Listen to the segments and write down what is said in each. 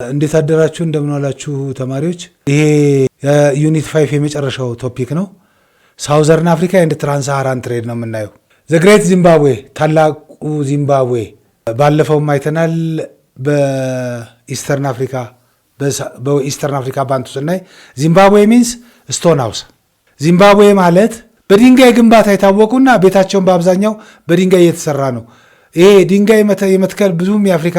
እንዴት አደራችሁ እንደምን ዋላችሁ ተማሪዎች። ይሄ የዩኒት 5 የመጨረሻው ቶፒክ ነው። ሳውዘርን አፍሪካ ኤንድ ትራንስሳሃራን ትሬድ ነው የምናየው። ዘ ግሬት ዚምባብዌ፣ ታላቁ ዚምባብዌ ባለፈውም አይተናል። በኢስተርን አፍሪካ ባንቱ ስናይ ዚምባብዌ ሚንስ ስቶን ሃውስ። ዚምባብዌ ማለት በድንጋይ ግንባታ የታወቁና ቤታቸውን በአብዛኛው በድንጋይ እየተሰራ ነው። ይሄ ድንጋይ የመትከል ብዙም የአፍሪካ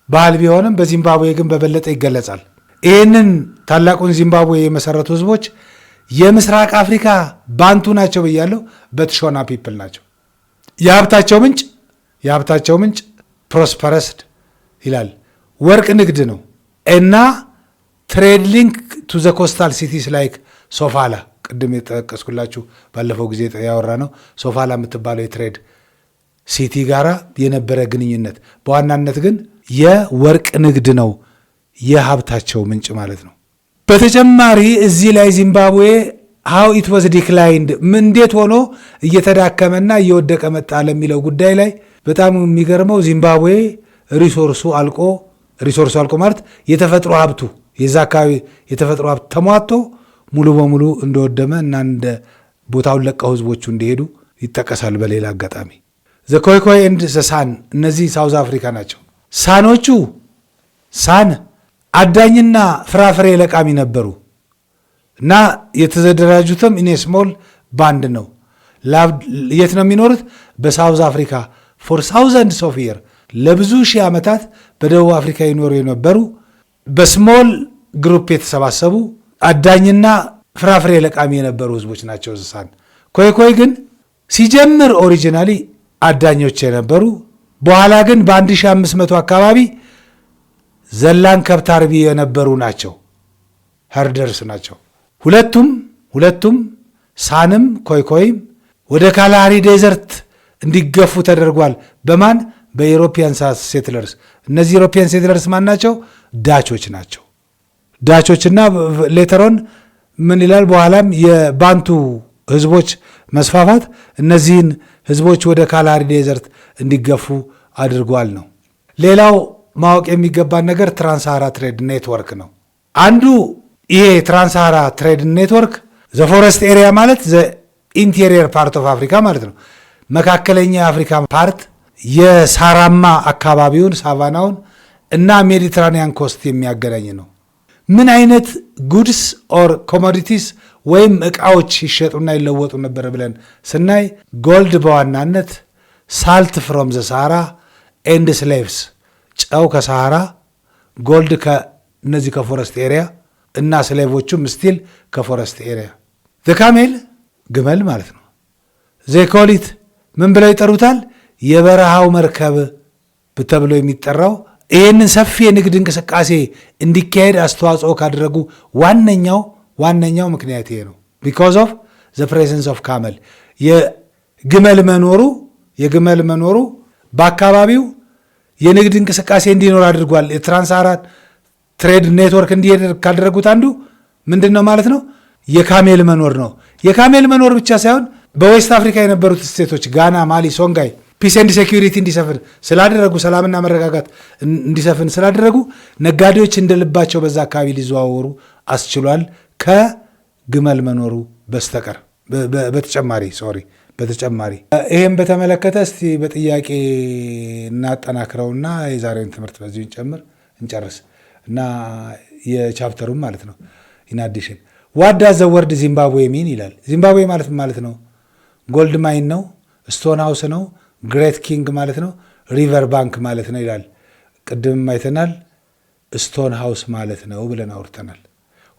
ባህል ቢሆንም በዚምባብዌ ግን በበለጠ ይገለጻል። ይህንን ታላቁን ዚምባብዌ የመሰረቱ ህዝቦች የምስራቅ አፍሪካ ባንቱ ናቸው ብያለሁ። በትሾና ፒፕል ናቸው። የሀብታቸው ምንጭ ፕሮስፐረስድ ይላል ወርቅ ንግድ ነው እና ትሬድ ሊንክ ቱ ዘ ኮስታል ሲቲስ ላይክ ሶፋላ፣ ቅድም የጠቀስኩላችሁ ባለፈው ጊዜ ያወራ ነው። ሶፋላ የምትባለው የትሬድ ሲቲ ጋራ የነበረ ግንኙነት በዋናነት ግን የወርቅ ንግድ ነው የሀብታቸው ምንጭ ማለት ነው። በተጨማሪ እዚህ ላይ ዚምባብዌ ሃው ኢት ዋዝ ዲክላይንድ እንዴት ሆኖ እየተዳከመና እየወደቀ መጣ ለሚለው ጉዳይ ላይ በጣም የሚገርመው ዚምባብዌ ሪሶርሱ አልቆ ማለት የተፈጥሮ ሀብቱ የዛ አካባቢ የተፈጥሮ ሀብት ተሟጦ ሙሉ በሙሉ እንደወደመ እና እንደ ቦታውን ለቀው ህዝቦቹ እንደሄዱ ይጠቀሳል። በሌላ አጋጣሚ ዘ ኮይኮይ ኤንድ ዘ ሳን፣ እነዚህ ሳውዝ አፍሪካ ናቸው። ሳኖቹ አዳኝና ፍራፍሬ ለቃሚ ነበሩ እና የተደራጁትም ኢን ስሞል ባንድ ነው። የት ነው የሚኖሩት? በሳውዝ አፍሪካ ፎር ታውዘንድስ ኦፍ ይር፣ ለብዙ ሺህ ዓመታት በደቡብ አፍሪካ ይኖሩ የነበሩ በስሞል ግሩፕ የተሰባሰቡ አዳኝና ፍራፍሬ ለቃሚ የነበሩ ህዝቦች ናቸው ሳን። ኮይኮይ ግን ሲጀምር ኦሪጂናሊ አዳኞች የነበሩ በኋላ ግን በ1500 አካባቢ ዘላን ከብት አርቢ የነበሩ ናቸው። ሀርደርስ ናቸው። ሁለቱም ሳንም ኮይኮይም ወደ ካላሃሪ ዴዘርት እንዲገፉ ተደርጓል። በማን? በኢሮፒያን ሴትለርስ። እነዚህ ኢሮፒያን ሴትለርስ ማን ናቸው? ዳቾች ናቸው። ዳቾችና ሌተሮን ምን ይላል? በኋላም የባንቱ ህዝቦች መስፋፋት እነዚህን ህዝቦች ወደ ካላሃሪ ዴዘርት እንዲገፉ አድርጓል ነው። ሌላው ማወቅ የሚገባን ነገር ትራንስሳሃራ ትሬድ ኔትወርክ ነው። አንዱ ይሄ ትራንስሳሃራ ትሬድ ኔትወርክ ዘ ፎረስት ኤሪያ ማለት ዘ ኢንቴሪየር ፓርት ኦፍ አፍሪካ ማለት ነው። መካከለኛ የአፍሪካ ፓርት የሳራማ አካባቢውን ሳቫናውን እና ሜዲትራኒያን ኮስት የሚያገናኝ ነው። ምን አይነት ጉድስ ኦር ኮሞዲቲስ ወይም እቃዎች ይሸጡና ይለወጡ ነበር ብለን ስናይ ጎልድ በዋናነት፣ ሳልት ፍሮም ዘ ሳራ ኤንድ ስሌቭስ፣ ጨው ከሳሃራ፣ ጎልድ ከነዚህ ከፎረስት ኤሪያ እና ስሌቮቹም ስቲል ከፎረስት ኤሪያ። ዘካሜል ግመል ማለት ነው። ዜኮሊት ምን ብለው ይጠሩታል? የበረሃው መርከብ ተብሎ የሚጠራው ይህንን ሰፊ የንግድ እንቅስቃሴ እንዲካሄድ አስተዋጽኦ ካደረጉ ዋነኛው ምክንያት ይሄ ነው። ቢኮዝ ኦፍ ዘ ፕሬዘንስ ኦፍ ካመል፣ የግመል መኖሩ በአካባቢው የንግድ እንቅስቃሴ እንዲኖር አድርጓል። የትራንስሳሃራ ትሬድ ኔትወርክ እንዲሄድ ካደረጉት አንዱ ምንድን ነው ማለት ነው? የካሜል መኖር ነው። የካሜል መኖር ብቻ ሳይሆን በዌስት አፍሪካ የነበሩት ስቴቶች ጋና፣ ማሊ፣ ሶንጋይ ፒስ ኤንድ ሴኪሪቲ እንዲሰፍን ስላደረጉ፣ ሰላምና መረጋጋት እንዲሰፍን ስላደረጉ ነጋዴዎች እንደልባቸው በዛ አካባቢ ሊዘዋወሩ አስችሏል። ከግመል መኖሩ በተጨማሪ ይህም በተመለከተ እስቲ በጥያቄ እናጠናክረውና የዛሬውን ትምህርት በዚሁ እንጨርስ እና የቻፕተሩም ማለት ነው። ኢንአዲሽን ዋት ዳዝ ዘ ወርድ ዚምባብዌ ሚን ይላል። ዚምባብዌ ማለት ነው ጎልድ ማይን ነው፣ ስቶን ሃውስ ነው፣ ግሬት ኪንግ ማለት ነው፣ ሪቨር ባንክ ማለት ነው ይላል። ቅድም አይተናል። ስቶን ሃውስ ማለት ነው ብለን አውርተናል።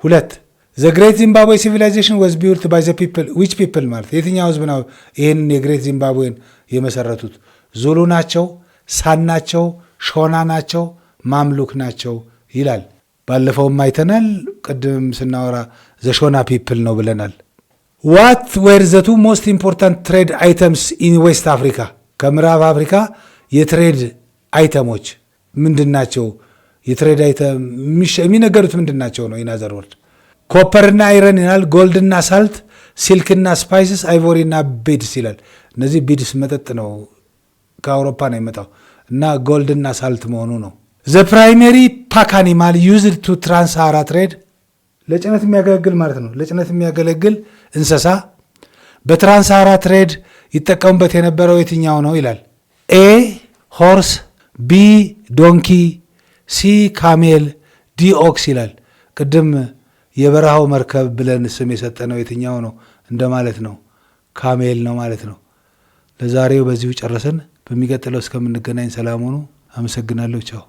2 ዘ ግሬት ዚምባብዌ ሲቪላይዜሽን ወዝ ቢውልት ባይ ዘ ፒፕል ዊች ፒፕል ማለት የትኛው ህዝብ ነው ይህንን የግሬት ዚምባብዌን የመሰረቱት? ዙሉ ናቸው፣ ሳን ናቸው፣ ሾና ናቸው፣ ማምሉክ ናቸው ይላል። ባለፈውም አይተናል። ቅድም ስናወራ ዘ ሾና ፒፕል ነው ብለናል። ዋት ዌር ዘ ቱ ሞስት ኢምፖርታንት ትሬድ አይተምስ ኢን ዌስት አፍሪካ፣ ከምዕራብ አፍሪካ የትሬድ አይተሞች ምንድን ናቸው? የትሬድ አይተም የሚነገሩት ምንድን ናቸው ነው? ኢናዘር ወርድ ኮፐርና አይረን ይላል። ጎልድና ሳልት፣ ሲልክና ስፓይስስ፣ አይቮሪና ቢድስ ይላል። እነዚህ ቢድስ መጠጥ ነው፣ ከአውሮፓ ነው የመጣው እና ጎልድና ሳልት መሆኑ ነው። ዘ ፕራይሜሪ ፓክ አኒማል ዩዝድ ቱ ትራንስሳሃራ ትሬድ ለጭነት የሚያገለግል ማለት ነው። ለጭነት የሚያገለግል እንስሳ በትራንስሳሃራ ትሬድ ይጠቀሙበት የነበረው የትኛው ነው ይላል። ኤ ሆርስ፣ ቢ ዶንኪ፣ ሲ ካሜል፣ ዲ ኦክስ ይላል። ቅድም የበረሃው መርከብ ብለን ስም የሰጠነው የትኛው ነው እንደማለት ነው። ካሜል ነው ማለት ነው። ለዛሬው በዚሁ ጨረስን። በሚቀጥለው እስከምንገናኝ ሰላም ሁኑ። አመሰግናለሁ። ቻው።